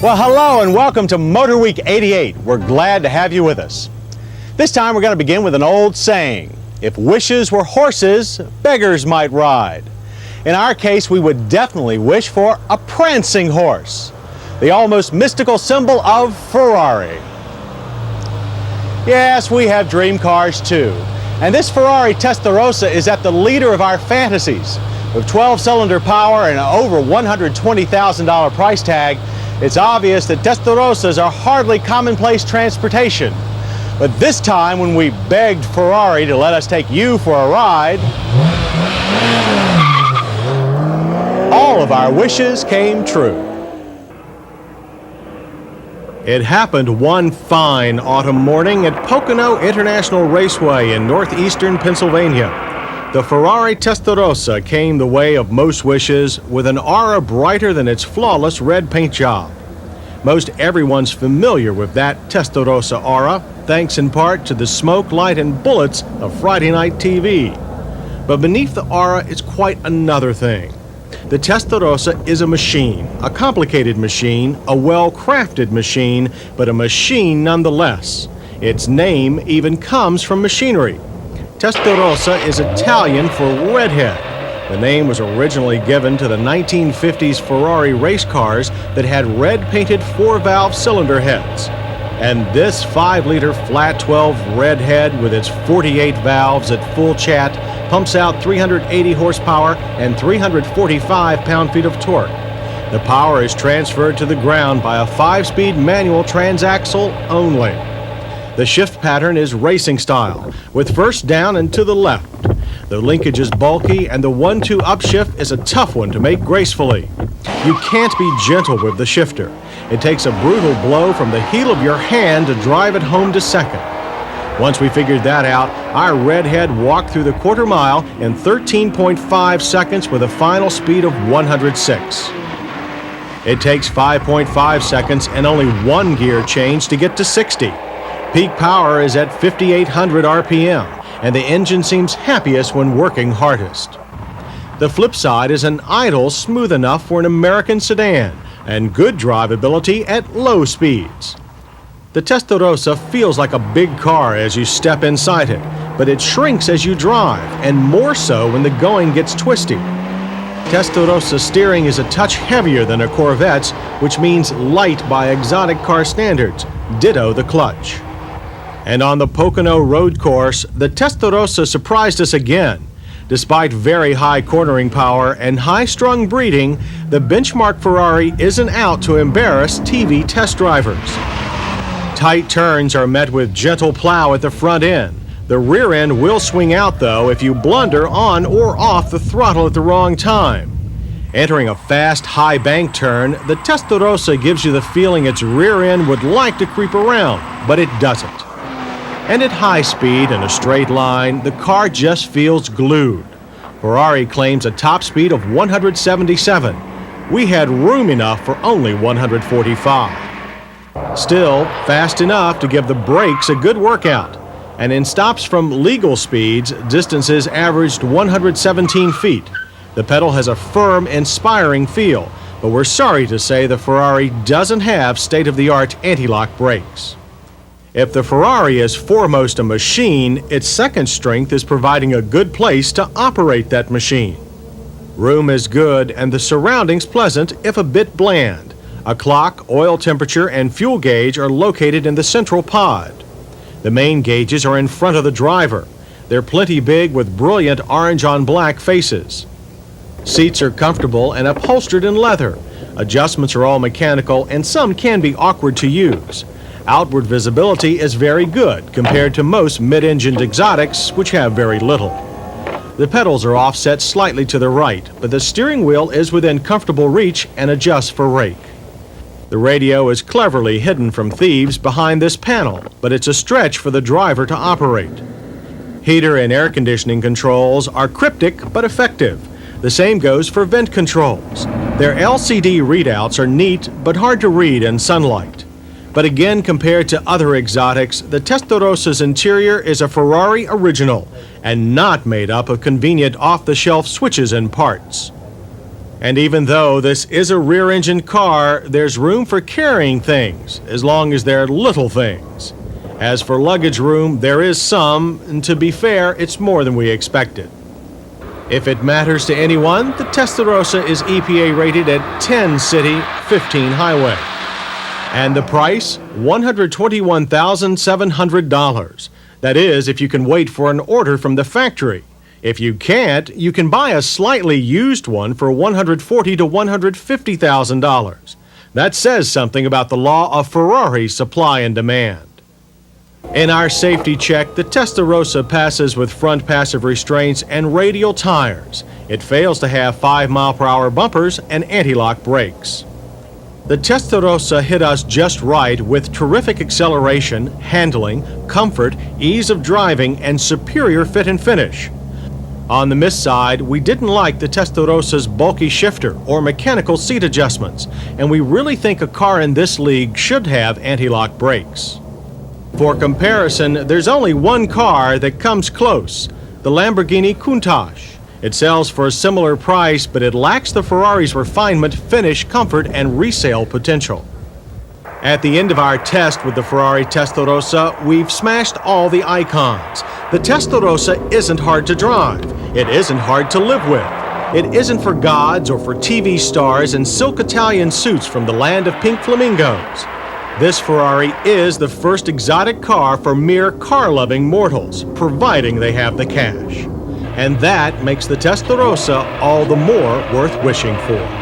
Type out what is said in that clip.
Well, hello and welcome to MotorWeek 88. We're glad to have you with us. This time we're going to begin with an old saying. If wishes were horses, beggars might ride. In our case, we would definitely wish for a prancing horse, the almost mystical symbol of Ferrari. Yes, we have dream cars too. And this Ferrari Testarossa is at the leader of our fantasies. With 12-cylinder power and an over $120,000 price tag, it's obvious that Testarossas are hardly commonplace transportation. But this time, when we begged Ferrari to let us take you for a ride, all of our wishes came true. It happened one fine autumn morning at Pocono International Raceway in northeastern Pennsylvania. The Ferrari Testarossa came the way of most wishes with an aura brighter than its flawless red paint job. Most everyone's familiar with that Testarossa aura, thanks in part to the smoke, light, and bullets of Friday night TV. But beneath the aura is quite another thing. The Testarossa is a machine, a complicated machine, a well-crafted machine, but a machine nonetheless. Its name even comes from machinery. Testarossa is Italian for redhead. The name was originally given to the 1950s Ferrari race cars that had red-painted 4-valve cylinder heads. And this 5-liter flat 12 redhead with its 48 valves at full chat pumps out 380 horsepower and 345 pound-feet of torque. The power is transferred to the ground by a 5-speed manual transaxle only. The shift pattern is racing style, with first down and to the left. The linkage is bulky, and the 1-2 upshift is a tough one to make gracefully. You can't be gentle with the shifter. It takes a brutal blow from the heel of your hand to drive it home to second. Once we figured that out, our redhead walked through the quarter mile in 13.5 seconds with a final speed of 106. It takes 5.5 seconds and only one gear change to get to 60. Peak power is at 5,800 RPM, and the engine seems happiest when working hardest. The flip side is an idle smooth enough for an American sedan, and good drivability at low speeds. The Testarossa feels like a big car as you step inside it, but it shrinks as you drive, and more so when the going gets twisty. Testarossa steering is a touch heavier than a Corvette's, which means light by exotic car standards, ditto the clutch. And on the Pocono road course, the Testarossa surprised us again. Despite very high cornering power and high-strung breeding, the benchmark Ferrari isn't out to embarrass TV test drivers. Tight turns are met with gentle plow at the front end. The rear end will swing out, though, if you blunder on or off the throttle at the wrong time. Entering a fast, high bank turn, the Testarossa gives you the feeling its rear end would like to creep around, but it doesn't. And at high speed in a straight line, the car just feels glued. Ferrari claims a top speed of 177. We had room enough for only 145. Still, fast enough to give the brakes a good workout. And in stops from legal speeds, distances averaged 117 feet. The pedal has a firm, inspiring feel, but we're sorry to say the Ferrari doesn't have state-of-the-art anti-lock brakes. If the Ferrari is foremost a machine, its second strength is providing a good place to operate that machine. Room is good and the surroundings pleasant, if a bit bland. A clock, oil temperature, and fuel gauge are located in the central pod. The main gauges are in front of the driver. They're plenty big with brilliant orange-on-black faces. Seats are comfortable and upholstered in leather. Adjustments are all mechanical, and some can be awkward to use. Outward visibility is very good compared to most mid-engined exotics, which have very little. The pedals are offset slightly to the right, but the steering wheel is within comfortable reach and adjusts for rake. The radio is cleverly hidden from thieves behind this panel, but it's a stretch for the driver to operate. Heater and air conditioning controls are cryptic but effective. The same goes for vent controls. Their LCD readouts are neat but hard to read in sunlight. But again, compared to other exotics, the Testarossa's interior is a Ferrari original and not made up of convenient off-the-shelf switches and parts. And even though this is a rear-engine car, there's room for carrying things, as long as they're little things. As for luggage room, there is some, and to be fair, it's more than we expected. If it matters to anyone, the Testarossa is EPA rated at 10 city, 15 highway. And the price? $121,700. That is, if you can wait for an order from the factory. If you can't, you can buy a slightly used one for $140,000 to $150,000. That says something about the law of Ferrari supply and demand. In our safety check, the Testarossa passes with front passive restraints and radial tires. It fails to have 5-mile-per-hour bumpers and anti-lock brakes. The Testarossa hit us just right with terrific acceleration, handling, comfort, ease of driving, and superior fit and finish. On the miss side, we didn't like the Testarossa's bulky shifter or mechanical seat adjustments, and we really think a car in this league should have anti-lock brakes. For comparison, there's only one car that comes close, the Lamborghini Countach. It sells for a similar price, but it lacks the Ferrari's refinement, finish, comfort, and resale potential. At the end of our test with the Ferrari Testarossa, we've smashed all the icons. The Testarossa isn't hard to drive. It isn't hard to live with. It isn't for gods or for TV stars in silk Italian suits from the land of pink flamingos. This Ferrari is the first exotic car for mere car-loving mortals, providing they have the cash. And that makes the Testarossa all the more worth wishing for.